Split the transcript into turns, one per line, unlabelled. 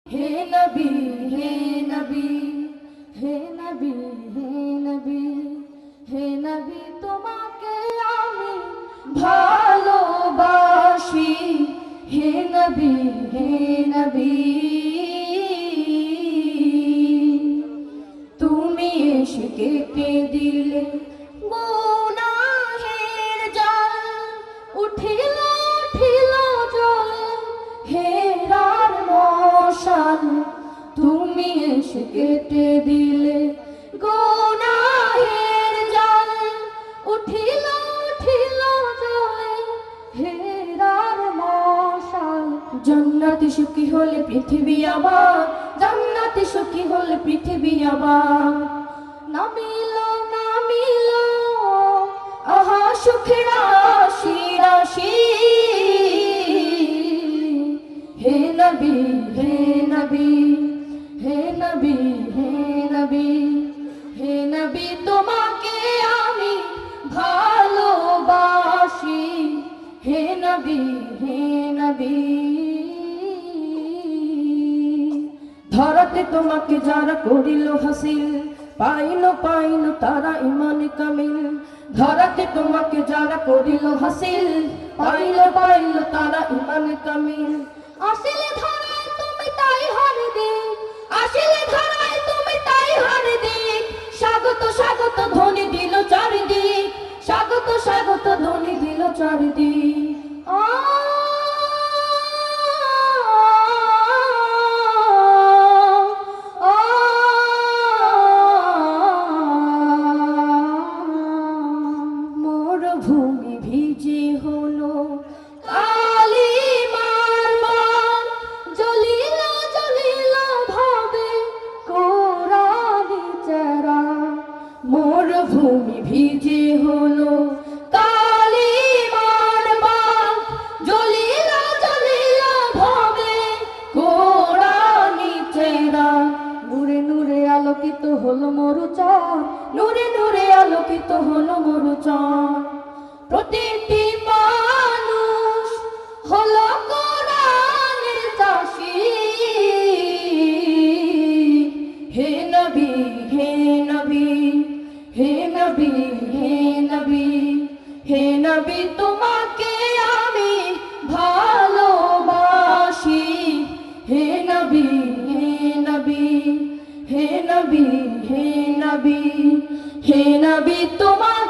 हे नबी हे नबी हे नबी हे नबी हे नबी তোমাকে আমি ভালোবাসি হে নবী তুমি এসে কেটে দিলে গুনাহের জাল উঠিল উঠিল জলে হেরার মশাল তুমি এসে কেটে দিলে গুনাহের জাল উঠিল উঠিল জলে হেরার মশাল জান্নাতে সুখী হলে পৃথিবী আবার জান্নাতে সুখী হলে পৃথিবী আবার নামিলো নামিলো আহা সুখের রাশি রাশি হে নবী হে নবী হে নবী হে নবী হে নবী তোমাকে আমি ভালোবাসি হে নবী হে নবী ধরাতে তোমাকে যারা করিল হাসিল পাইল পাইল তারা ইমান কামিল ধরাতে তোমাকে যারা করিল হাসিল পাইল পাইল তারা ইমান কামিল আসলে ধরায় তুমি তাই হার দিক আসলে ধরায় তুমি তাই হার দিক স্বাগত স্বাগত ধ্বনি দিল চারিদিক স্বাগত স্বাগত ধ্বনি দিল চারিদিক ভূমি ভিজে হলো কালিমার মান জ্বলিল জ্বলিল ভাবে কোরআনি চেরা মোর ভূমি ভিজে হলো কালিমার মান জ্বলিল জ্বলিল ভাবে কোরআনি চেরা নূরে নূরে আলোকিত হলো মরুচর নূরে নূরে আলোকিত হলো মরুচর প্রতিটি মানুষ হলো কোরআনের চাষী হে নবী হে নবী হে নবী হে নবী হে নবী তোমাকে আমি ভালোবাসি হে নবী হে নবী হে নবী হে নবী হে নবী তোমাকে